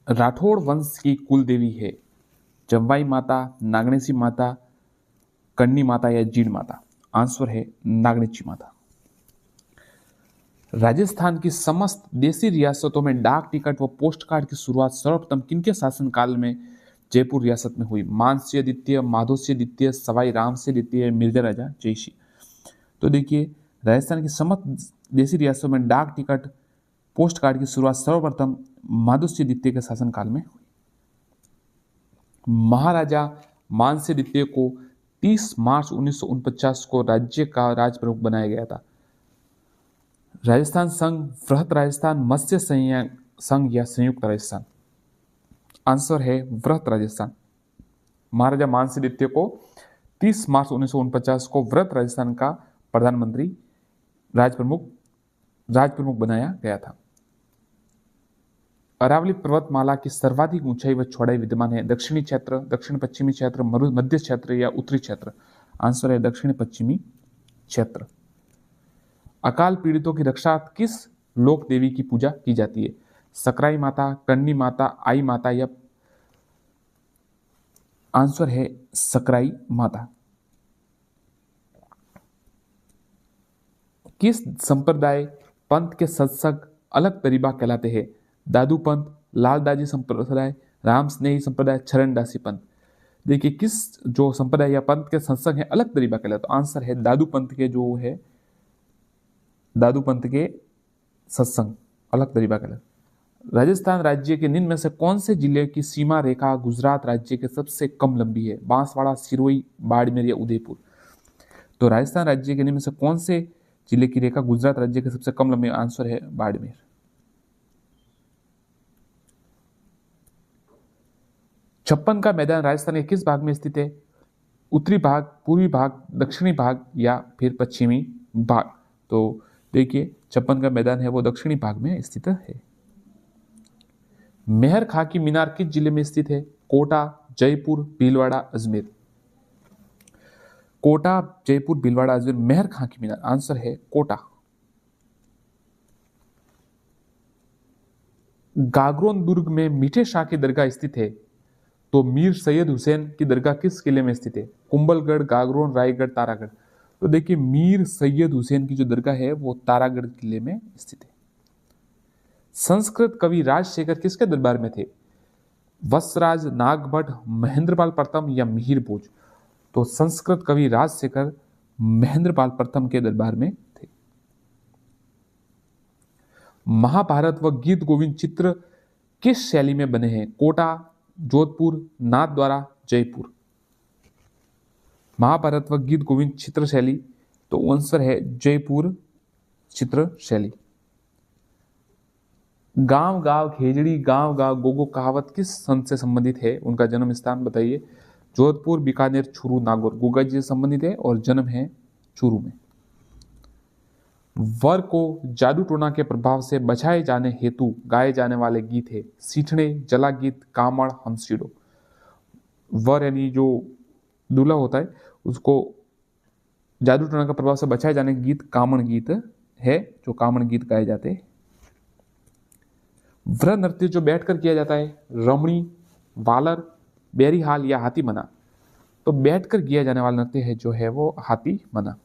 राठौड़ वंश की कुल देवी है? जम्वाई माता, नागणेशी माता, कन्नी माता या जीण माता? आंसर है नागणेशी माता। राजस्थान की समस्त देशी रियासतों में डाक टिकट व पोस्ट कार्ड की शुरुआत सर्वप्रथम किनके शासनकाल में जयपुर रियासत में हुई? मानसिंह द्वितीय, माधोसिंह द्वितीय, सवाई रामसिंह द्वितीय, मिर्जा राजा जयसिंह? तो देखिए, राजस्थान की समस्त देशी रियासतों में डाक टिकट पोस्ट कार्ड की शुरुआत सर्वप्रथम माधोसिंह द्वितीय के शासनकाल में हुई। महाराजा मानसिंह द्वितीय को 30 मार्च 1949 को राज्य का राज प्रमुख बनाया गया था। राजस्थान संघ, वृहत राजस्थान, मत्स्य संघ या संयुक्त राजस्थान? आंसर है वृहत राजस्थान। महाराजा मानसिंह द्वितीय को 30 मार्च 1949 को वृहत राजस्थान का प्रधानमंत्री राज प्रमुख बनाया गया था। अरावली पर्वतमाला की सर्वाधिक ऊंचाई व चौड़ाई विद्यमान है? दक्षिणी क्षेत्र, दक्षिण पश्चिमी क्षेत्र, मध्य क्षेत्र या उत्तरी क्षेत्र? आंसर है दक्षिण पश्चिमी क्षेत्र। अकाल पीड़ितों की रक्षा किस लोक देवी की पूजा की जाती है? सकराई माता, कन्नी माता, आई माता या? आंसर है सकराई माता। किस संप्रदाय पंथ के सत्संग अलग तरीबा कहलाते हैं? दादू पंथ, लालदाजी संप्रदाय, राम स्नेही संप्रदाय, चरणदासी पंथ? देखिए, किस जो संप्रदाय या पंथ के सत्संग है अलग तरीबा कहलाते? तो आंसर है दादू पंथ के जो है, दादू पंथ के सत्संग अलग तरीबा कहलाते। राजस्थान राज्य के निम्न में से कौन से जिले की सीमा रेखा गुजरात राज्य के सबसे कम लंबी है? बांसवाड़ा, सिरोही, बाड़मेर या उदयपुर? तो राजस्थान राज्य के निम्न में से कौन से जिले की रेखा गुजरात राज्य के सबसे कम लंबी? आंसर है बाड़मेर। छप्पन का मैदान राजस्थान के किस भाग में स्थित है? उत्तरी भाग, पूर्वी भाग, दक्षिणी भाग या फिर पश्चिमी भाग? तो देखिए, छप्पन का मैदान है वो दक्षिणी भाग में स्थित है। मेहर खां की मीनार किस जिले में स्थित है? कोटा, जयपुर, भीलवाड़ा, अजमेर? कोटा, जयपुर, भीलवाड़ा, अजमेर, मेहर खां की मीनार? आंसर है कोटा। गागरोन दुर्ग में मीठे शाह की दरगाह स्थित है, तो मीर सैयद हुसैन की दरगाह किस किले में स्थित है? कुंभलगढ़, गागरोन, रायगढ़, तारागढ़? तो देखिए, मीर सैयद हुसैन की जो दरगाह है वो तारागढ़ किले में स्थित है। संस्कृत कवि राजशेखर किसके दरबार में थे? वत्सराज, नागभट्ट, महेंद्रपाल प्रथम या मिहिर भोज? तो संस्कृत कवि राजशेखर महेंद्रपाल प्रथम के दरबार में थे। महाभारत व गीत गोविंद चित्र किस शैली में बने हैं? कोटा, जोधपुर, नाथद्वारा, जयपुर? महाभारत व गीत गोविंद चित्र शैली, तो आंसर है जयपुर चित्र शैली। गांव गांव खेजड़ी, गांव गांव गोगो कहावत किस संत से संबंधित है? उनका जन्म स्थान बताइए। जोधपुर, बीकानेर, चूरू, नागौर? गोगा जी से संबंधित है और जन्म है चूरू में। वर को जादू टोना के प्रभाव से बचाए जाने हेतु गाए जाने वाले गीत है? सीठने, जला गीत, कामड़, हंसीडो? वर यानी जो दूल्हा होता है उसको जादू टोना का प्रभाव से बचाए जाने गीत कामड़ गीत है, जो कामड़ गीत गाए जाते हैं। वृह नृत्य जो बैठकर किया जाता है, रमणी, वालर, बेरीहाल या हाथी मना? तो बैठकर किया जाने वाला नृत्य है जो है वो हाथी मना।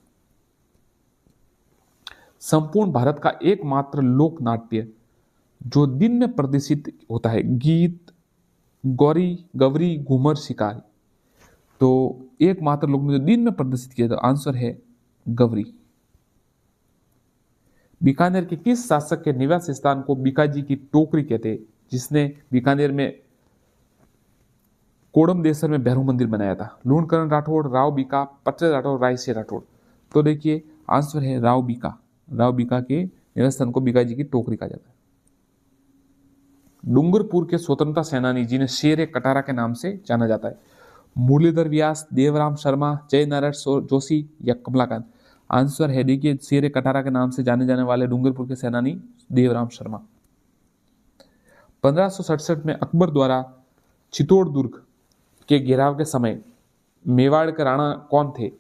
संपूर्ण भारत का एकमात्र लोक नाट्य जो दिन में प्रदर्शित होता है, गीत, गवरी, घूमर, शिकारी? तो एकमात्र लोक नृत्य दिन में प्रदर्शित किया जाता, आंसर है गवरी। बीकानेर के किस शासक के निवास स्थान को बीकाजी की टोकरी कहते हैं, जिसने बीकानेर में कोडमदेसर में भैरव मंदिर बनाया था? लूणकरण राठौड़, राव बीका, पटरे राठौड़, रायसिंह राठौड़? तो देखिए, आंसर है राव बीका। राव बीका के निवास स्थान को बीकाजी की टोकरी कहा जाता है। डूंगरपुर के स्वतंत्रता सेनानी जिन्हें शेर कटारा के नाम से जाना जाता है? मुरलीधर व्यास, देवराम शर्मा, जय नारायण जोशी या कमलाकांत? आंसर है देखिए, शेर कटारा के नाम से जाने जाने वाले डूंगरपुर के सेनानी देवराम शर्मा। 1567 में अकबर द्वारा चित्तौड़ दुर्ग के घेराव के समय मेवाड़ के राणा कौन थे?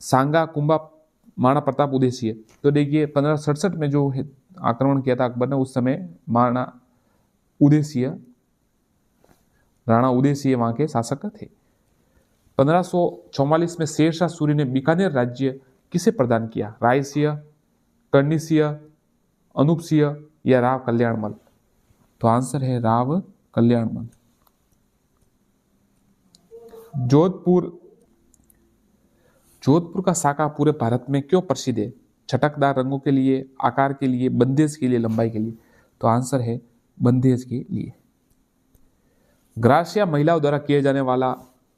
सांगा, कुंभा, महाराणा प्रताप, उदयसिंह? तो देखिए, 1567 में जो आक्रमण किया था अकबर ने, उस समय महाराणा उदयसिंह राणा उदय सिंह वहां के शासक थे। 1544 में शेरशाह सूरी ने बीकानेर राज्य किसे प्रदान किया? रायसिंह, कर्णसिंह, अनूप सिंह या राव कल्याणमल? तो आंसर है राव कल्याणमल। जोधपुर का साका पूरे भारत में क्यों प्रसिद्ध है? छटकदार रंगों के लिए, आकार के लिए, बंदेज के लिए, लंबाई के लिए? तो आंसर है बंदेज के लिए। ग्रासिया महिलाओं द्वारा किए जाने वाला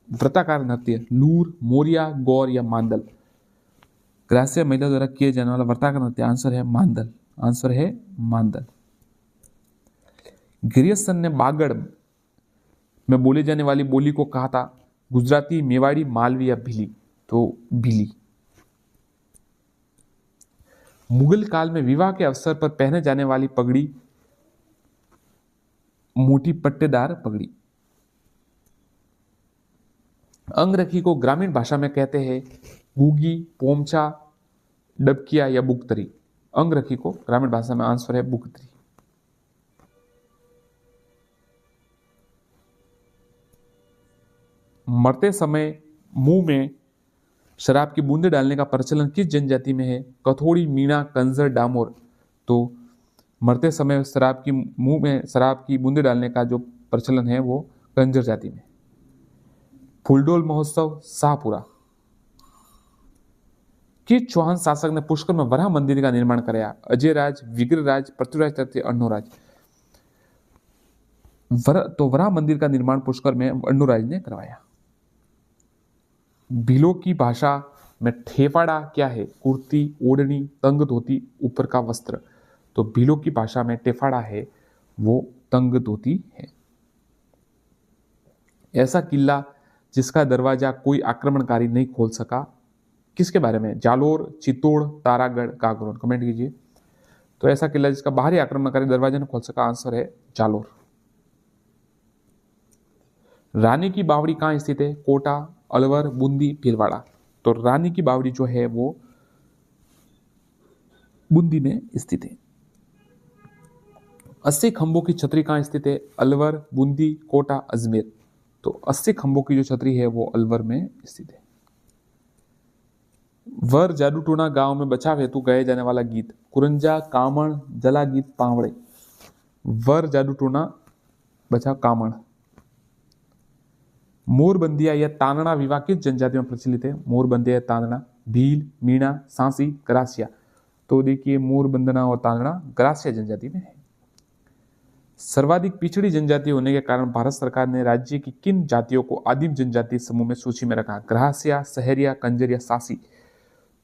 व्रताकार नृत्य लूर, मोरिया, गौर या मांदल? ग्रासिया महिलाओं द्वारा किए जाने वाला व्रताकार नृत्य आंसर है मांदल। आंसर है मांदल। गिरियसन ने बागड़ में बोली जाने वाली बोली को कहा था? गुजराती, मेवाड़ी, मालवी या भीली? तो भीली। मुगल काल में विवाह के अवसर पर पहने जाने वाली पगड़ी मोटी पट्टेदार पगड़ी। अंगरखी को ग्रामीण भाषा में कहते हैं गुगी, पोमचा, डबकिया या बुकतरी? अंगरखी को ग्रामीण भाषा में आंसर है बुकतरी। मरते समय मुंह में शराब की बूंदे डालने का प्रचलन किस जनजाति में है? कथोड़ी, मीणा, कंजर, डामोर? तो मरते समय मुंह में शराब की बूंदे डालने का जो प्रचलन है वो कंजर जाति में। फूलडोल महोत्सव शाहपुरा। किस चौहान शासक ने पुष्कर में वराह मंदिर का निर्माण कराया? अजयराज, विग्रहराज, पृथ्वीराज तृतीय, अन्नूराज? तो वराह मंदिर का निर्माण पुष्कर में अन्नूराज ने करवाया। भीलों की भाषा में ठेपाड़ा क्या है? कुर्ती, ओढ़नी, तंग धोती, ऊपर का वस्त्र? तो भीलों की भाषा में टेफाड़ा है वो तंग धोती है। ऐसा किला जिसका दरवाजा कोई आक्रमणकारी नहीं खोल सका, किसके बारे में? जालोर, चित्तौड़, तारागढ़, कागरोन? कमेंट कीजिए। तो ऐसा किला जिसका बाहरी आक्रमणकारी दरवाजा नहीं खोल सका, आंसर है जालोर। रानी की बावड़ी कहाँ स्थित है? कोटा, अलवर, बूंदी, भीलवाड़ा? तो रानी की बावड़ी जो है वो बूंदी में स्थित है। 80 खंभों की छतरी कहाँ स्थित है? अलवर, बूंदी, कोटा, अजमेर? तो 80 खंभों की जो छतरी है वो अलवर में स्थित है। वर जादू टोना गांव में बचाव हेतु गाए जाने वाला गीत? कुरंजा, कामण, जला गीत, पावड़े? वर जादू टोना बचाव कामण। मोरबंदिया या तांदड़ा विवाह किस जनजाति में प्रचलित है? मोरबंदिया या तांदड़ा, भील, मीणा, सांसी, ग्रासिया? तो देखिए मोरबंदना और तांदड़ा ग्रासिया जनजाति में है। सर्वाधिक पिछड़ी जनजाति होने के कारण भारत सरकार ने राज्य की किन जातियों को आदिम जनजाति समूह में सूची में रखा? ग्रासिया, सहरिया, कंजरिया, सासी?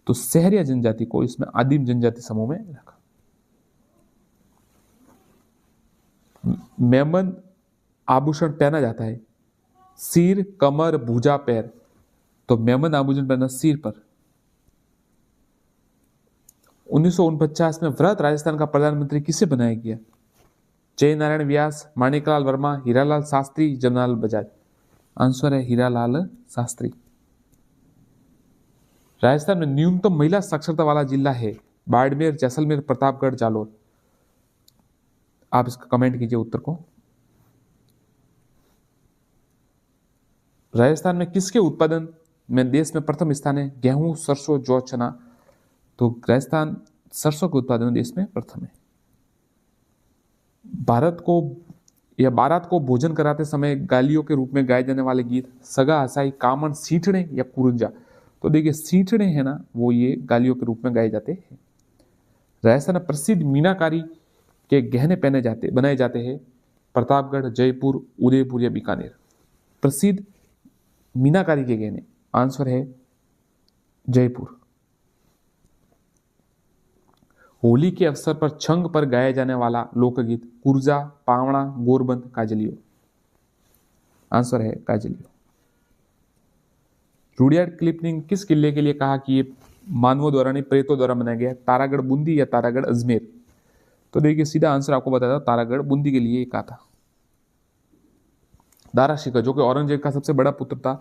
तो सहरिया जनजाति को इसमें आदिम जनजाति समूह में रखा। मेमन आभूषण पहना जाता है सिर, कमर, भुजा, पैर? तो मेमन आभूषण पहना सिर पर। 1949 में वृहत राजस्थान का प्रधानमंत्री किसे बनाया गया? जय नारायण व्यास, माणिकलाल वर्मा, हीरालाल शास्त्री, जमनालाल बजाज? आंसर है हीरालाल शास्त्री। राजस्थान में न्यूनतम महिला साक्षरता वाला जिला है? बाड़मेर, जैसलमेर, प्रतापगढ़, जालोर? आप इसका कमेंट कीजिए उत्तर को। राजस्थान में किसके उत्पादन में देश में प्रथम स्थान है? गेहूं, सरसों, जौ, चना? तो राजस्थान सरसों के उत्पादन में देश में प्रथम है। बारात को भोजन कराते समय गालियों के रूप में गाए जाने वाले गीत? सगा, हसाई, कामन, सींठने या कुरुंजा? तो देखिए सींठने है ना वो ये गालियों के रूप में गाए जाते हैं। राजस्थान में प्रसिद्ध मीनाकारी के गहने बनाए जाते हैं? प्रतापगढ़, जयपुर, उदयपुर या बीकानेर? प्रसिद्ध मीनाकारी के गहने, आंसर है जयपुर। होली के अवसर पर छंग पर गाया जाने वाला लोकगीत? कुर्जा, पावड़ा, गोरबंद, काजलियो? आंसर है काजलियो। रुडियार्ड किपलिंग ने किस किले के लिए कहा कि ये मानवों द्वारा नहीं प्रेतों द्वारा बनाया गया? तारागढ़, बूंदी या तारागढ़, अजमेर? तो देखिए सीधा आंसर आपको बताया था तारागढ़, बूंदी के लिए कहा था। दारा शिकोह जो कि औरंगजेब का सबसे बड़ा पुत्र था,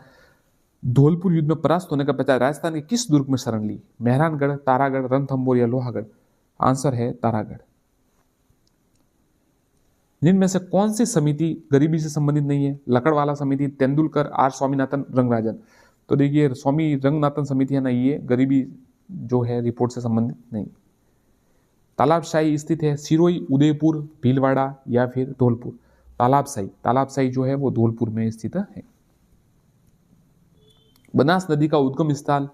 धौलपुर युद्ध में परास्त होने का पश्चात राजस्थान के किस दुर्ग में शरण ली? मेहरानगढ़, तारागढ़, रणथंभौर या लोहागढ़? आंसर है तारागढ़। निम्न में से कौन सी समिति गरीबी से संबंधित नहीं है? लकड़वाला समिति, तेंदुलकर, आर स्वामीनाथन, रंगराजन। तो देखिए स्वामी रंगनाथन समिति है ना, ये गरीबी जो है रिपोर्ट से संबंधित नहीं। तालाबशाही स्थित है सिरोही, उदयपुर, भीलवाड़ा या फिर धौलपुर? तालाबशाही जो है वो धौलपुर में स्थित है। बनास नदी का उद्गम स्थल,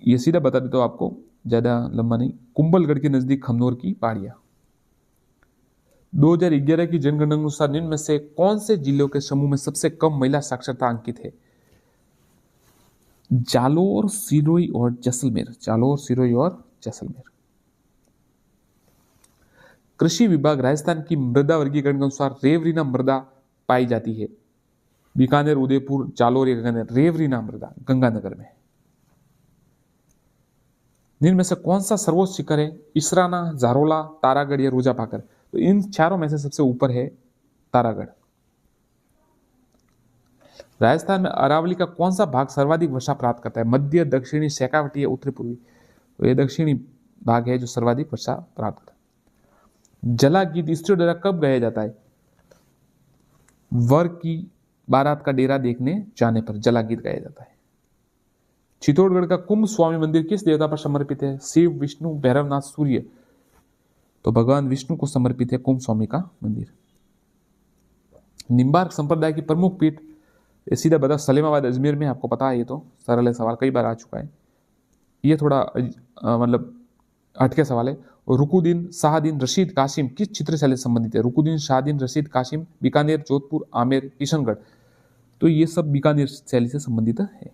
ये सीधा बता देता हूं आपको, ज्यादा लंबा नहीं, कुंभलगढ़ के नजदीक खमनोर की पहाड़ियां। 2011 की जनगणना अनुसार निम्न में से कौन से जिलों के समूह में सबसे कम महिला साक्षरता अंकित है? जालोर, सिरोही और जैसलमेर। जालोर, सिरोही और जैसलमेर। कृषि विभाग राजस्थान की मृदा वर्गीकरण के अनुसार रेवरीना मृदा पाई जाती है। बीकानेर, उदयपुर, जालोर या गंगानगर? रेवरीना मृदा गंगानगर में। निम्न में से कौन सा सर्वोच्च शिखर है? इसराना, जारोला, तारागढ़ या रोजा पाकर? तो इन चारों में से सबसे ऊपर है तारागढ़। राजस्थान में अरावली का कौन सा भाग सर्वाधिक वर्षा प्राप्त करता है? मध्य, दक्षिणी, शेखावटी या उत्तरी पूर्वी? तो ये दक्षिणी भाग है जो सर्वाधिक वर्षा प्राप्त करता है। जला गीत स्त्रियों द्वारा कब गाया जाता है? वर की बारात का डेरा देखने जाने पर जला गीत गाया जाता है। चित्तौड़गढ़ का कुंभ स्वामी मंदिर किस देवता पर समर्पित है? शिव, विष्णु, भैरवनाथ, सूर्य? तो भगवान विष्णु को समर्पित है कुंभ स्वामी का मंदिर। निम्बार्क संप्रदाय की प्रमुख पीठ, सीधा बता, सलेमाबाद अजमेर में। आपको पता है, ये तो सरल है सवाल, कई बार आ चुका है। ये थोड़ा मतलब हटके सवाल है। और रुकुद्दीन शाहदीन रशीद कासिम किस चित्रशैली से संबंधित है? रुकुद्दीन शाहदीन रशीद कासिम, बीकानेर, जोधपुर, आमेर, किशनगढ़? तो ये सब बीकानेर शैली से संबंधित है।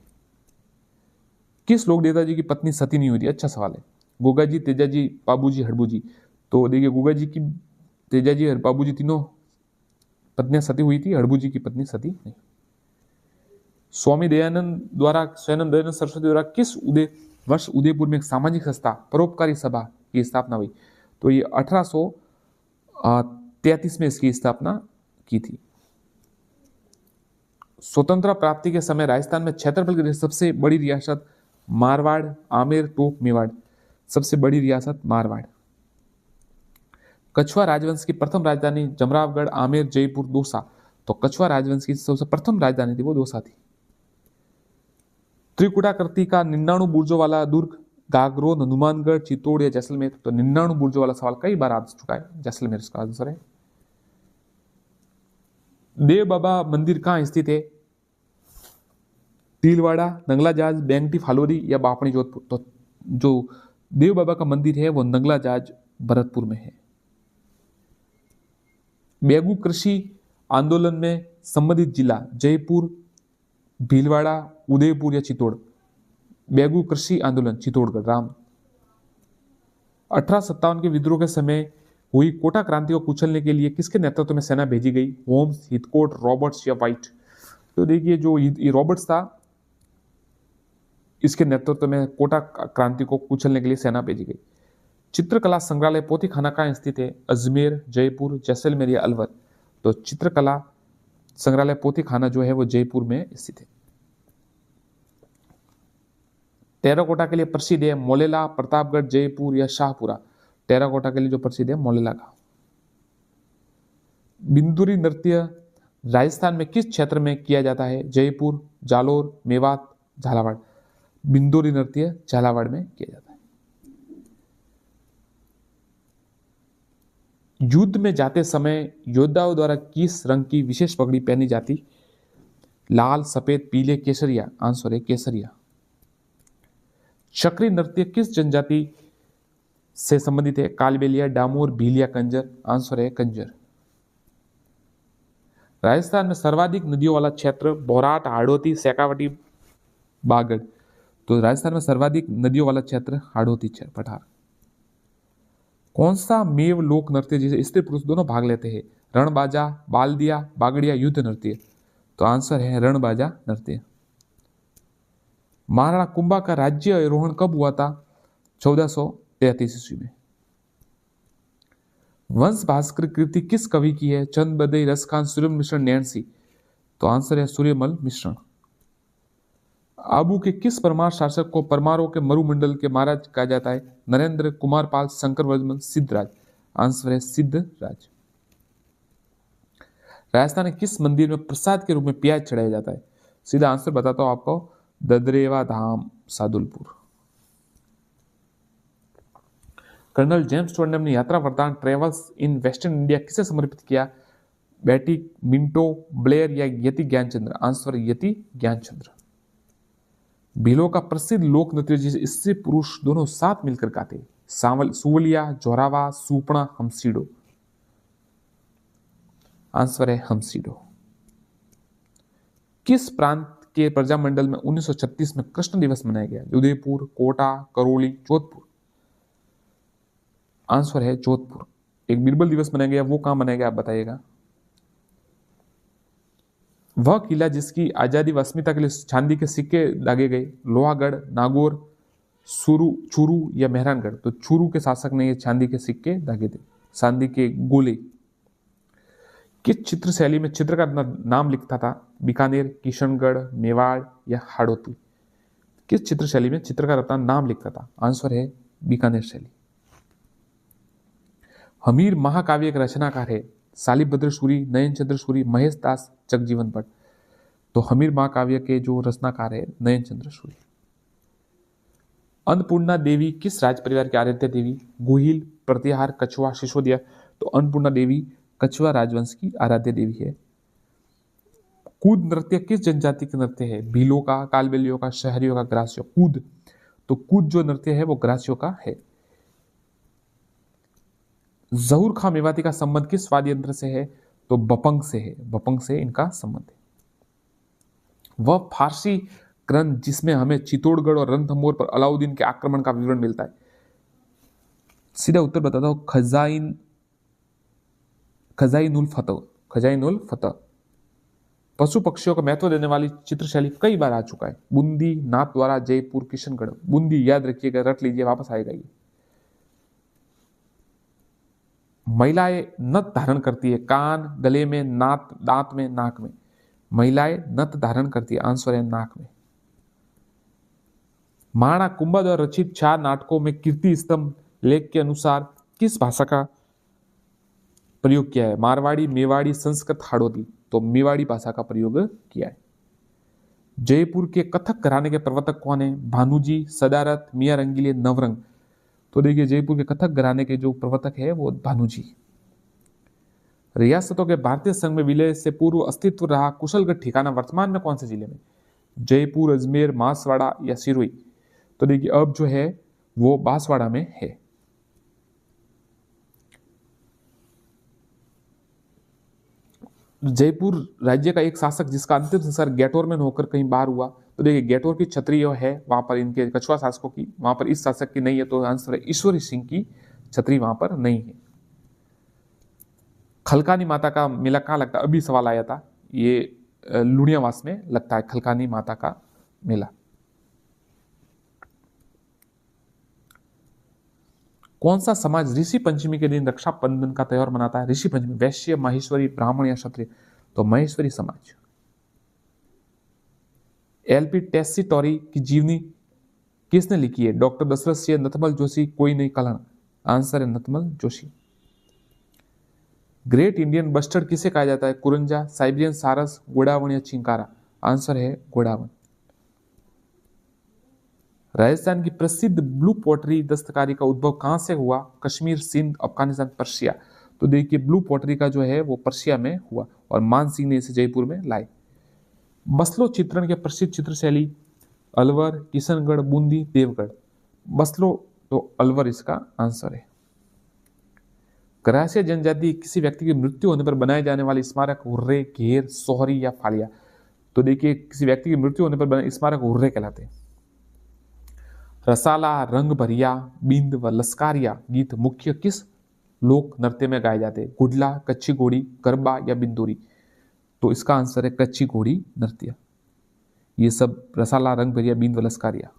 किस लोक देवता जी की पत्नी सती नहीं हुई थी? अच्छा सवाल है। गोगा जी, तेजा जी, बाबू जी, हड़बू जी? तो देखिए गोगा जी की, तेजा जी और बाबू जी तीनों पत्नियां सती हुई थी, हड़बू जी की पत्नी सती नहीं। स्वामी दयानंद दयानंद सरस्वती द्वारा किस वर्ष उदयपुर में एक सामाजिक संस्था परोपकारी सभा की स्थापना हुई? तो ये 1833 में इसकी स्थापना की थी। स्वतंत्रता प्राप्ति के समय राजस्थान में क्षेत्रफल की सबसे बड़ी रियासत मारवाड़, आमेर, टोक, मेवाड़? सबसे बड़ी रियासत मारवाड़। कछुआ राजवंश की प्रथम राजधानी जमरावगढ़, आमेर, जयपुर, दौसा? तो कछुआ राजवंश की सबसे प्रथम राजधानी थी वो दौसा थी। त्रिकुटाकृति का 99 बुर्जों वाला दुर्ग गागरोन, हनुमानगढ़, चित्तौड़ या जैसलमेर? तो 99 बुर्जों वाला सवाल कई बार आ चुका है, जैसलमेर इसका आंसर है। देव बाबा मंदिर कहाँ स्थित है? तिलवाड़ा, नंगला जाज, बेंगटी फालोरी या बापणी, जोधपुर? तो जो देव बाबा का मंदिर है वो नंगला जाज भरतपुर में है। बेगू कृषि आंदोलन में संबंधित जिला जयपुर, भीलवाड़ा, उदयपुर या चित्तौड़? बेगू कृषि आंदोलन चित्तौड़गढ़, राम। 1857 के विद्रोह के समय हुई कोटा क्रांति को कुचलने के लिए किसके नेतृत्व में सेना भेजी गई? होम्स, हिथकोट, रॉबर्ट्स या वाइट? तो देखिए जो रॉबर्ट्स था, इसके नेतृत्व में कोटा क्रांति को कुचलने के लिए सेना भेजी गई। चित्रकला संग्रहालय पोथीखाना कहाँ स्थित है? अजमेर, जयपुर, जैसलमेर या अलवर? तो चित्रकला संग्रहालय पोथीखाना जो है वो जयपुर में स्थित है। टेराकोटा के लिए प्रसिद्ध है मोलेला, प्रतापगढ़, जयपुर या शाहपुरा? टेराकोटा के लिए जो प्रसिद्ध है मोलेला का। बिंदुरी नृत्य राजस्थान में किस क्षेत्र में किया जाता है? जयपुर, जालोर, मेवात, झालावाड़? बिंदुरी नृत्य झालावाड़ में किया जाता है। युद्ध में जाते समय योद्धाओं द्वारा किस रंग की विशेष पगड़ी पहनी जाती? लाल, सफेद, पीले, केसरिया? आंसर है केसरिया। चक्री नृत्य किस जनजाति से संबंधित है? कालबेलिया, डामोर, भील या कंजर? आंसर है कंजर। राजस्थान में सर्वाधिक नदियों वाला क्षेत्र बोराट, हाड़ौती, शेखावटी, बागड़? तो राजस्थान में सर्वाधिक नदियों वाला क्षेत्र हाड़ौती पठार। कौन सा मेव लोक नृत्य जिसे स्त्री पुरुष दोनों भाग लेते हैं? रणबाजा, बालदिया, बागड़िया, युद्ध नृत्य? तो आंसर है रणबाजा नृत्य। महाराणा कुंभा का राज्य आरोहण कब हुआ था? 1433 ईस्वी में। वंश भास्कर कृति किस कवि की है? चंद बदई, रसखान, सूर्यमल मिश्रण, नैन्सी? तो आंसर है सूर्यमल मिश्रण। आबू के किस परमार शासक को परमारों के मरुमंडल के महाराज कहा जाता है? नरेंद्र, कुमारपाल, शंकर वर्धमान, सिद्धराज? आंसर है सिद्धराज। राजस्थान में किस मंदिर में प्रसाद के रूप में प्याज चढ़ाया जाता है? सीधा आंसर बताता हूं आपको, ददरेवा धाम, सादुलपुर। कर्नल जेम्स टोंडम ने यात्रा वरदान ट्रेवल्स इन वेस्टर्न इंडिया किसे समर्पित किया? बेटी मिंटो, ब्लेयर या यति ज्ञानचंद्र? आंसर यति ज्ञानचंद्र। भीलों का प्रसिद्ध लोक नृत्य जिसे स्त्री पुरुष दोनों साथ मिलकर गाते, सुवलिया, जोरावा, सुपना, हमसीडो? आंसर है हमसीडो। किस प्रांत के प्रजामंडल में 1936 में कृष्ण दिवस मनाया गया? उदयपुर, कोटा, करौली, जोधपुर? आंसर है जोधपुर। एक बीरबल दिवस मनाया गया, वो कहां मनाया गया आप बताइएगा। वह किला जिसकी आजादी व अस्मिता के लिए चांदी के सिक्के दागे गए, लोहागढ़, नागौर, चूरू या मेहरानगढ़? तो चूरू के शासक ने ये चांदी के सिक्के दागे थे, चांदी के गोले। किस चित्र शैली में चित्रकार अपना नाम लिखता था? बीकानेर, किशनगढ़, मेवाड़ या हाड़ौती? किस चित्र शैली में चित्रकार अपना नाम लिखता था? आंसर है बीकानेर शैली। हमीर महाकाव्य एक रचनाकार है, शालिभद्र सूरी, नयन चंद्र सूरी, महेश दास, जगजीवन भट्ट? तो हमीर महाकाव्य के जो रचनाकार है नयन चंद्र सूरी। अन्नपूर्णा देवी किस राज परिवार की आराध्य देवी? गुहिल, प्रतिहार, कछुआ, सिसोदिया? तो अन्नपूर्णा देवी कछुआ राजवंश की आराध्य देवी है। कूद नृत्य किस जनजाति का नृत्य है? भीलों का, कालबेलियों का, शहरियों का, ग्रासियों? कूद, तो कूद जो नृत्य है वो ग्रासियों का है। जहूर खां मेवाती का संबंध किस वाद्य यंत्र से है? तो बपंग से है, बपंग से इनका संबंध है। वह फारसी ग्रंथ जिसमें हमें चित्तौड़गढ़ और रणथंभौर पर अलाउद्दीन के आक्रमण का विवरण मिलता है? सीधा उत्तर बताता हूं, खजाइनुल फतह। पशु पक्षियों को महत्व देने वाली चित्रशैली कई बार आ चुका है, बूंदी, नाथद्वारा, जयपुर, किशनगढ़? बूंदी याद रखिएगा, रट लीजिए, वापस आएगा ये। महिलाएं नथ धारण करती है, कान, गले में, नाक, दांत में, नाक में? महिलाएं नथ धारण करती है, आंसर है नाक में। महाराणा कुंभा द्वारा रचित 4 नाटकों में कीर्ति स्तंभ लेख के अनुसार किस भाषा का प्रयोग किया है? मारवाड़ी, मेवाड़ी, संस्कृत, हाड़ौती? तो मेवाड़ी भाषा का प्रयोग किया है। जयपुर के कथक घराने के प्रवर्तक कौन है? भानुजी, सदारत, मियां रंगीले, नवरंग? तो देखिए जयपुर के कथक घराने के जो प्रवर्तक है वो भानुजी। रियासतों के भारतीय संघ में विलय से पूर्व अस्तित्व रहा कुशलगढ़ ठिकाना वर्तमान में कौन से जिले में? जयपुर, अजमेर, बांसवाड़ा या सिरोही? तो देखिए अब जो है वो बांसवाड़ा में है। जयपुर राज्य का एक शासक जिसका अंतिम संस्कार गैटोर में होकर कहीं बाहर हुआ, तो देखिए गैटोर की छतरी है वहां पर इनके कछुआ शासकों की, वहां पर इस शासक की नहीं है, तो आंसर है ईश्वरी सिंह की छतरी वहां पर नहीं है। खलकानी माता का मेला कहाँ लगता है? अभी सवाल आया था, ये लुणियावास में लगता है खलकानी माता का मेला। कौन सा समाज ऋषि पंचमी के दिन रक्षाबंधन का त्योहार मनाता है? ऋषि पंचमी, वैश्य, माहेश्वरी, ब्राह्मण या क्षत्रिय? तो महेश्वरी समाज। एलपी टेस्सीटोरी की जीवनी किसने लिखी है? डॉक्टर दशरथ सिंह, नथमल जोशी, कोई नहीं कलहण? आंसर है Nathmal Joshi. Great Indian bustard किसे कहा जाता है? कुरंजा, साइबेरियन सारस, गोडावन या चिंकारा? आंसर है गोडावन। राजस्थान की प्रसिद्ध ब्लू पॉटरी दस्तकारी का उद्भव कहां से हुआ? कश्मीर, सिंध, अफगानिस्तान, पर्शिया? तो देखिए ब्लू पॉटरी का जो है वो पर्शिया में हुआ और मान सिंह ने इसे जयपुर में लाए। बसलो चित्रण के प्रसिद्ध चित्र शैली? अलवर, किशनगढ़, बूंदी, देवगढ़? बसलो, तो अलवर इसका आंसर है। ग्रासीय जनजाति किसी व्यक्ति की मृत्यु होने पर बनाए जाने वाले स्मारक हुर्रे, घेर, सोहरी या फालिया? तो देखिए किसी व्यक्ति की मृत्यु होने पर बने स्मारक हुर्रे कहलाते हैं। रसाला, रंग भरिया, बिंद व लस्कारिया गीत मुख्य किस लोक नृत्य में गाए जाते हैं? गुडला, कच्ची घोड़ी, गरबा या बिंदुरी? तो इसका आंसर है कच्ची घोड़ी नृत्य। ये सब रसाला, रंग भरिया, बिंद व लस्कारिया।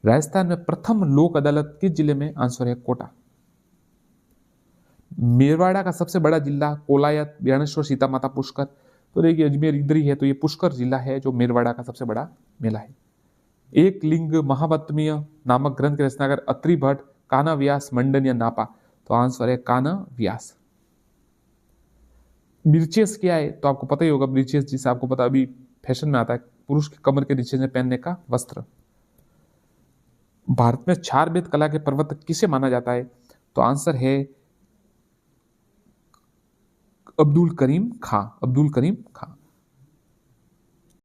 राजस्थान में प्रथम लोक अदालत किस जिले में? आंसर है कोटा। मेरवाड़ा का सबसे बड़ा जिला? कोलायत, बाणेश्वर, सीता माता, पुष्कर? तो देखिए अजमेर इधर ही है, तो ये पुष्कर जिला है जो मेरवाड़ा का सबसे बड़ा मेला है। एक लिंग महावत्मीय नामक ग्रंथ के रचनाकार अत्रि भट्ट, कान्हा व्यास, मंडन या नापा? तो आंसर है कान्हा व्यास। ब्रीचेस क्या है, तो आपको पता ही होगा, ब्रीचेस जिसे आपको पता अभी फैशन में आता है, पुरुष के कमर के नीचे से पहनने का वस्त्र। भारत में चार वेद कला के प्रवर्तक किसे माना जाता है, तो आंसर है अब्दुल करीम खां, अब्दुल करीम खां।